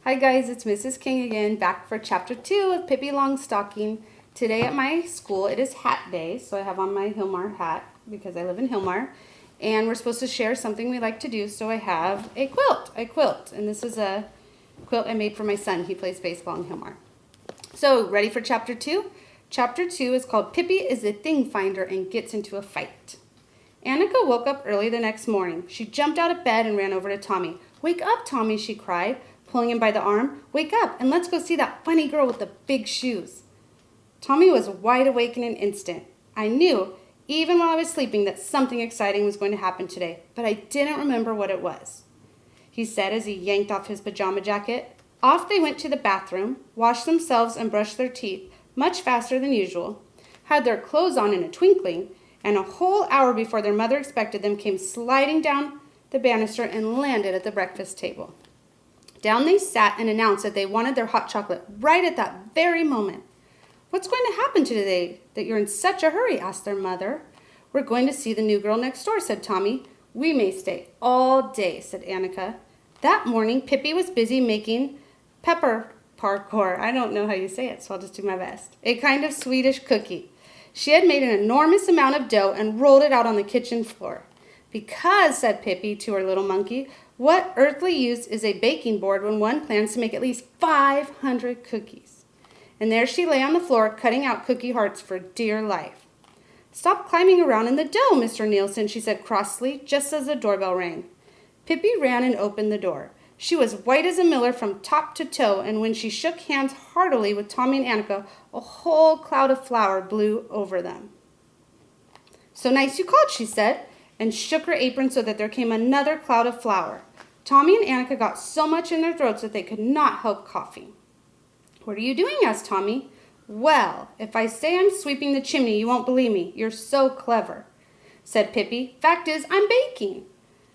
Hi guys, it's Mrs. King again, back for chapter 2 of Pippi Longstocking. Today at my school, it is hat day, so I have on my Hilmar hat because I live in Hilmar. And we're supposed to share something we like to do, so I have a quilt. And this is a quilt I made for my son. He plays baseball in Hilmar. So, ready for chapter 2? Chapter 2 is called Pippi is a Thing Finder and Gets into a Fight. Annika woke up early the next morning. She jumped out of bed and ran over to Tommy. "Wake up, Tommy," she cried, pulling him by the arm. "Wake up and let's go see that funny girl with the big shoes." Tommy was wide awake in an instant. I knew, even while I was sleeping, that something exciting was going to happen today, but I didn't remember what it was. He said as he yanked off his pajama jacket. Off they went to the bathroom, washed themselves and brushed their teeth much faster than usual, had their clothes on in a twinkling, and a whole hour before their mother expected them came sliding down the banister and landed at the breakfast table. Down they sat and announced that they wanted their hot chocolate right at that very moment. "What's going to happen today that you're in such a hurry?" asked their mother. "We're going to see the new girl next door," said Tommy. "We may stay all day," said Annika. That morning, Pippi was busy making pepper parkour. I don't know how you say it, so I'll just do my best. A kind of Swedish cookie. She had made an enormous amount of dough and rolled it out on the kitchen floor. "Because," said Pippi to her little monkey, "what earthly use is a baking board when one plans to make at least 500 cookies?" And there she lay on the floor, cutting out cookie hearts for dear life. "Stop climbing around in the dough, Mr. Nielsen," she said crossly, just as the doorbell rang. Pippi ran and opened the door. She was white as a miller from top to toe, and when she shook hands heartily with Tommy and Annika, a whole cloud of flour blew over them. "So nice you called," she said, and shook her apron so that there came another cloud of flour. Tommy and Annika got so much in their throats that they could not help coughing. "What are you doing?" asked Tommy. "Well, if I say I'm sweeping the chimney, you won't believe me. You're so clever," said Pippi. "Fact is, I'm baking.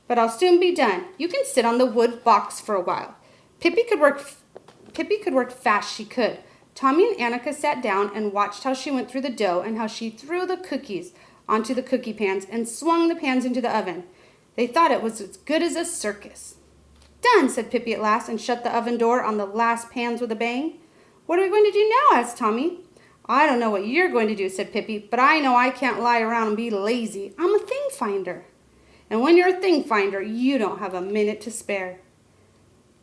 But I'll soon be done. You can sit on the wood box for a while." Pippi could work fast, she could. Tommy and Annika sat down and watched how she went through the dough and how she threw the cookies onto the cookie pans and swung the pans into the oven. They thought it was as good as a circus. "Done," said Pippi at last, and shut the oven door on the last pans with a bang. "What are we going to do now?" asked Tommy. "I don't know what you're going to do," said Pippi, "but I know I can't lie around and be lazy. I'm a thing finder. And when you're a thing finder, you don't have a minute to spare."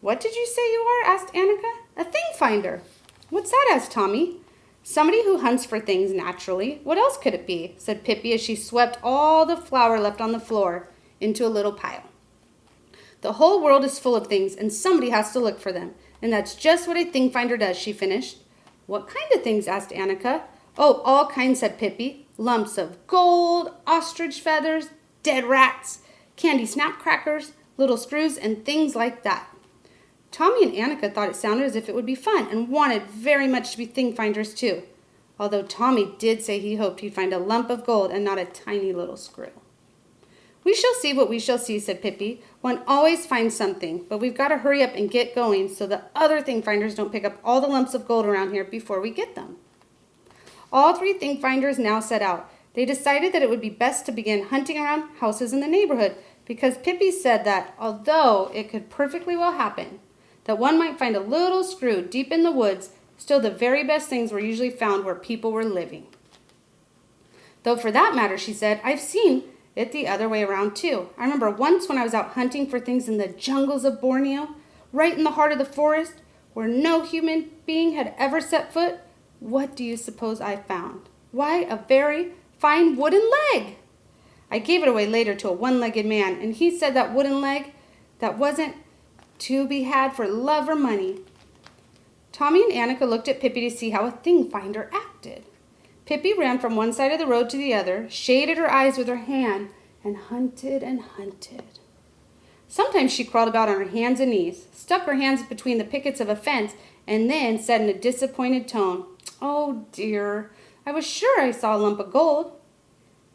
"What did you say you are?" asked Annika. "A thing finder." "What's that?" asked Tommy. "Somebody who hunts for things naturally. What else could it be?" said Pippi as she swept all the flour left on the floor into a little pile. "The whole world is full of things, and somebody has to look for them. And that's just what a thing finder does," she finished. "What kind of things?" asked Annika. "Oh, all kinds," said Pippi. "Lumps of gold, ostrich feathers, dead rats, candy snap crackers, little screws, and things like that." Tommy and Annika thought it sounded as if it would be fun and wanted very much to be thing finders too, although Tommy did say he hoped he'd find a lump of gold and not a tiny little screw. "We shall see what we shall see," said Pippi. "One always finds something, but we've got to hurry up and get going so the other thing finders don't pick up all the lumps of gold around here before we get them." All three thing finders now set out. They decided that it would be best to begin hunting around houses in the neighborhood because Pippi said that, although it could perfectly well happen that one might find a little screw deep in the woods, still the very best things were usually found where people were living. "Though for that matter," she said, "I've seen it the other way around too. I remember once when I was out hunting for things in the jungles of Borneo, right in the heart of the forest, where no human being had ever set foot. What do you suppose I found? Why, a very fine wooden leg! I gave it away later to a one-legged man, and he said that wooden leg, that wasn't to be had for love or money." Tommy and Annika looked at Pippi to see how a thing finder acted. Pippi ran from one side of the road to the other, shaded her eyes with her hand, and hunted and hunted. Sometimes she crawled about on her hands and knees, stuck her hands between the pickets of a fence, and then said in a disappointed tone, "Oh dear, I was sure I saw a lump of gold."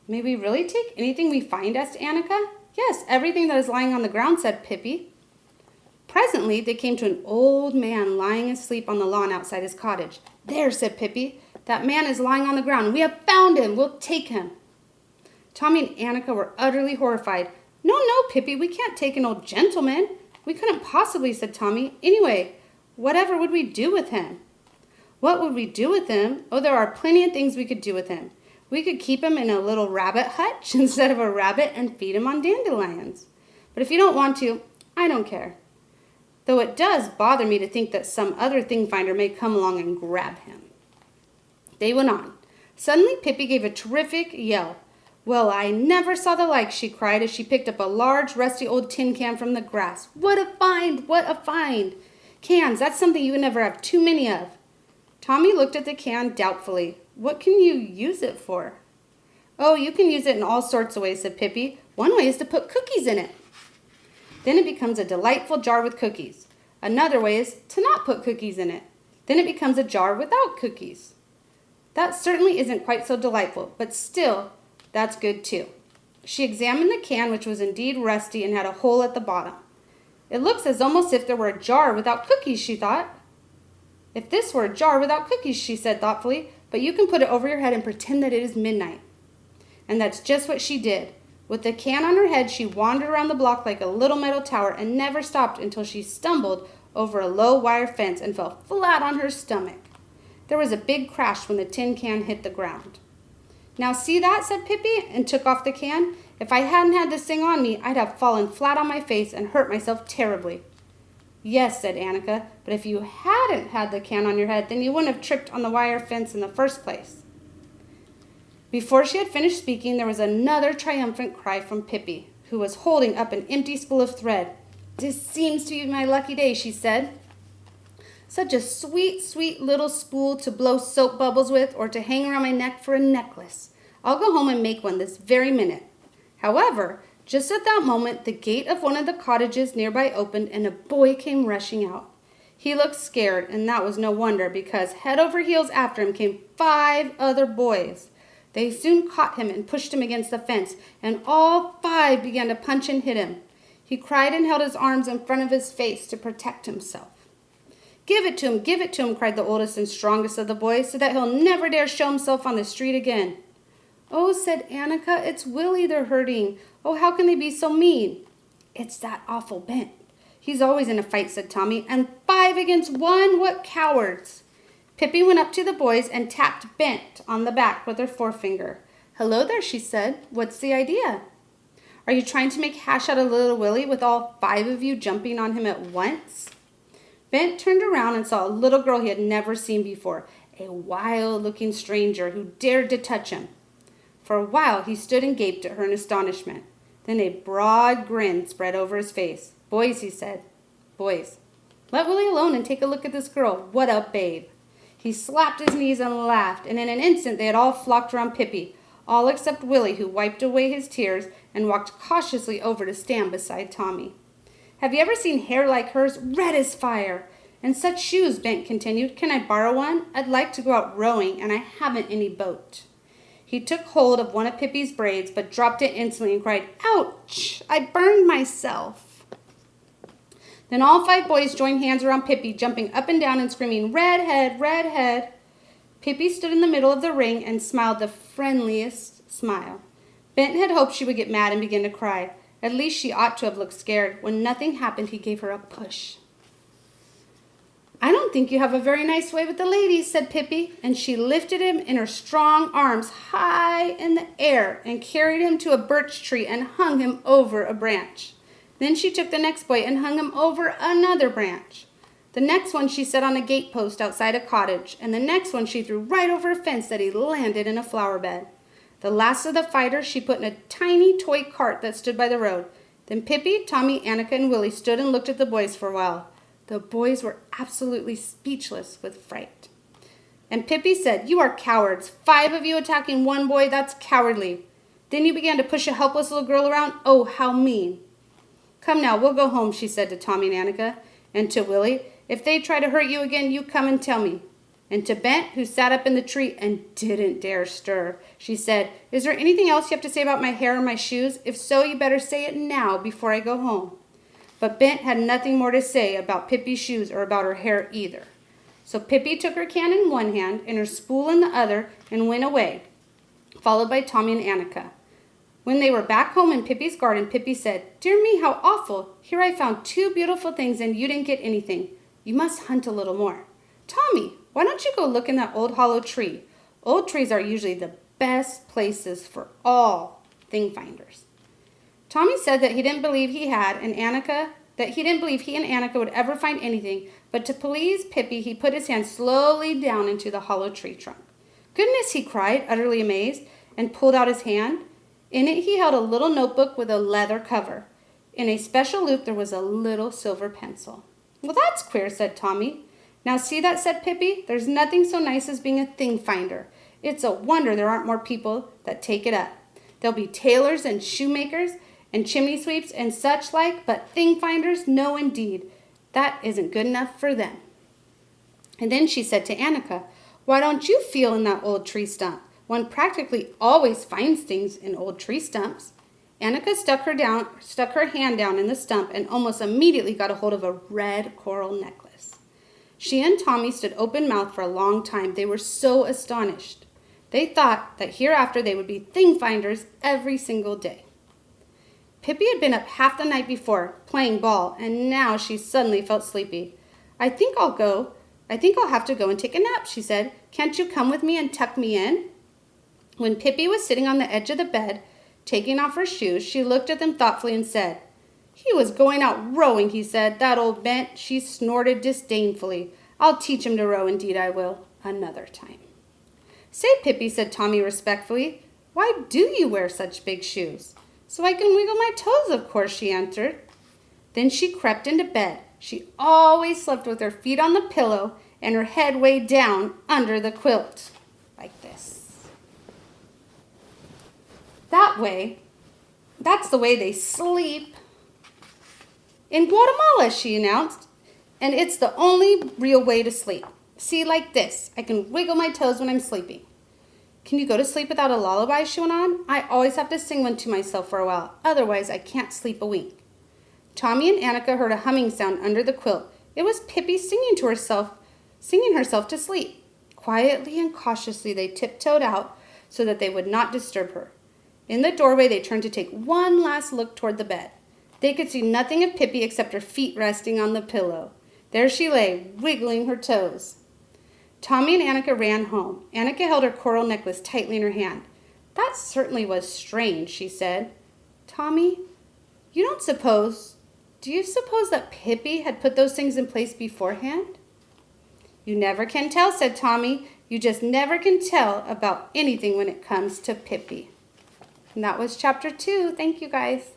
"May we really take anything we find?" asked Annika. "Yes, everything that is lying on the ground," said Pippi. Presently they came to an old man lying asleep on the lawn outside his cottage. "There," said Pippi, "that man is lying on the ground, and we have found him. We'll take him." Tommy and Annika were utterly horrified. "No, no, Pippi, we can't take an old gentleman." "We couldn't possibly," said Tommy. "Anyway, Whatever would we do with him? What would we do with him? Oh, there are plenty of things we could do with him. We could keep him in a little rabbit hutch instead of a rabbit and feed him on dandelions. But if you don't want to, I don't care. Though it does bother me to think that some other thing finder may come along and grab him. They went on. Suddenly, Pippi gave a terrific yell. Well, I never saw the like, she cried as she picked up a large, rusty old tin can from the grass. What a find! What a find! Cans, that's something you would never have too many of. Tommy looked at the can doubtfully. What can you use it for? Oh, you can use it in all sorts of ways, said Pippi. One way is to put cookies in it. Then it becomes a delightful jar with cookies. Another way is to not put cookies in it. Then it becomes a jar without cookies. That certainly isn't quite so delightful, but still, that's good too. She examined the can, which was indeed rusty and had a hole at the bottom. It looks as almost if there were a jar without cookies, she thought. If this were a jar without cookies, she said thoughtfully, but you can put it over your head and pretend that it is midnight. And that's just what she did. With the can on her head, she wandered around the block like a little metal tower and never stopped until she stumbled over a low wire fence and fell flat on her stomach. There was a big crash when the tin can hit the ground. Now see that, said Pippi, and took off the can. If I hadn't had this thing on me, I'd have fallen flat on my face and hurt myself terribly. Yes, said Annika, but if you hadn't had the can on your head, then you wouldn't have tripped on the wire fence in the first place. Before she had finished speaking, there was another triumphant cry from Pippi, who was holding up an empty spool of thread. This seems to be my lucky day, she said. Such a sweet, sweet little spool to blow soap bubbles with or to hang around my neck for a necklace. I'll go home and make one this very minute. However, just at that moment, the gate of one of the cottages nearby opened and a boy came rushing out. He looked scared, and that was no wonder, because head over heels after him came 5 other boys. They soon caught him and pushed him against the fence, and all 5 began to punch and hit him. He cried and held his arms in front of his face to protect himself. Give it to him, cried the oldest and strongest of the boys, so that he'll never dare show himself on the street again. Oh, said Annika, it's Willie they're hurting. Oh, how can they be so mean? It's that awful Bent. He's always in a fight, said Tommy, and 5 against 1, what cowards. Pippi went up to the boys and tapped Bent on the back with her forefinger. Hello there, she said. What's the idea? Are you trying to make hash out of little Willie with all 5 of you jumping on him at once? Bent turned around and saw a little girl he had never seen before, a wild-looking stranger who dared to touch him. For a while he stood and gaped at her in astonishment. Then a broad grin spread over his face. Boys, he said. Boys. Let Willie alone and take a look at this girl. What a babe. He slapped his knees and laughed, and in an instant they had all flocked around Pippi, all except Willie, who wiped away his tears and walked cautiously over to stand beside Tommy. Have you ever seen hair like hers, red as fire? And such shoes, Bent continued. Can I borrow one? I'd like to go out rowing, and I haven't any boat. He took hold of one of Pippi's braids, but dropped it instantly and cried, Ouch! I burned myself. Then all 5 boys joined hands around Pippi, jumping up and down and screaming, Redhead, redhead. Pippi stood in the middle of the ring and smiled the friendliest smile. Bent had hoped she would get mad and begin to cry. At least she ought to have looked scared. When nothing happened, he gave her a push. I don't think you have a very nice way with the ladies, said Pippi, and she lifted him in her strong arms high in the air and carried him to a birch tree and hung him over a branch. Then she took the next boy and hung him over another branch. The next one she set on a gate post outside a cottage, and the next one she threw right over a fence that he landed in a flower bed. The last of the fighters she put in a tiny toy cart that stood by the road. Then Pippi, Tommy, Annika, and Willie stood and looked at the boys for a while. The boys were absolutely speechless with fright. And Pippi said, You are cowards. 5 of you attacking 1 boy, that's cowardly. Then you began to push a helpless little girl around. Oh, how mean. Come now, we'll go home, she said to Tommy and Annika. And to Willie, if they try to hurt you again, you come and tell me. And to Bent, who sat up in the tree and didn't dare stir, she said, Is there anything else you have to say about my hair or my shoes? If so, you better say it now before I go home. But Bent had nothing more to say about Pippi's shoes or about her hair either. So Pippi took her can in one hand and her spool in the other and went away, followed by Tommy and Annika. When they were back home in Pippi's garden, Pippi said, Dear me, how awful. Here I found 2 beautiful things and you didn't get anything. You must hunt a little more. Tommy, why don't you go look in that old hollow tree? Old trees are usually the best places for all thing finders. Tommy said that he didn't believe he and Annika would ever find anything, but to please Pippi, he put his hand slowly down into the hollow tree trunk. Goodness, he cried, utterly amazed, and pulled out his hand. In it he held a little notebook with a leather cover. In a special loop there was a little silver pencil. Well, that's queer, said Tommy. Now see that, said Pippi. There's nothing so nice as being a thing finder. It's a wonder there aren't more people that take it up. There'll be tailors and shoemakers and chimney sweeps and such like, but thing finders, no indeed. That isn't good enough for them. And then she said to Annika, why don't you feel in that old tree stump? One practically always finds things in old tree stumps. Annika stuck her hand down in the stump and almost immediately got a hold of a red coral necklace. She and Tommy stood open-mouthed for a long time. They were so astonished. They thought that hereafter they would be thing finders every single day. Pippi had been up half the night before playing ball, and now she suddenly felt sleepy. I think I'll have to go and take a nap, she said. Can't you come with me and tuck me in? When Pippi was sitting on the edge of the bed, taking off her shoes, she looked at them thoughtfully and said, he was going out rowing, he said. That old bent, she snorted disdainfully. I'll teach him to row, indeed I will, another time. Say, Pippi, said Tommy respectfully, why do you wear such big shoes? So I can wiggle my toes, of course, she answered. Then she crept into bed. She always slept with her feet on the pillow and her head way down under the quilt, like this. That's the way they sleep in Guatemala, she announced. And it's the only real way to sleep. See, like this. I can wiggle my toes when I'm sleeping. Can you go to sleep without a lullaby, she went on? I always have to sing one to myself for a while. Otherwise, I can't sleep a wink. Tommy and Annika heard a humming sound under the quilt. It was Pippi singing herself to sleep. Quietly and cautiously, they tiptoed out so that they would not disturb her. In the doorway, they turned to take one last look toward the bed. They could see nothing of Pippi except her feet resting on the pillow. There she lay, wiggling her toes. Tommy and Annika ran home. Annika held her coral necklace tightly in her hand. That certainly was strange, she said. Tommy, do you suppose that Pippi had put those things in place beforehand? You never can tell, said Tommy. You just never can tell about anything when it comes to Pippi. And that was chapter 2. Thank you, guys.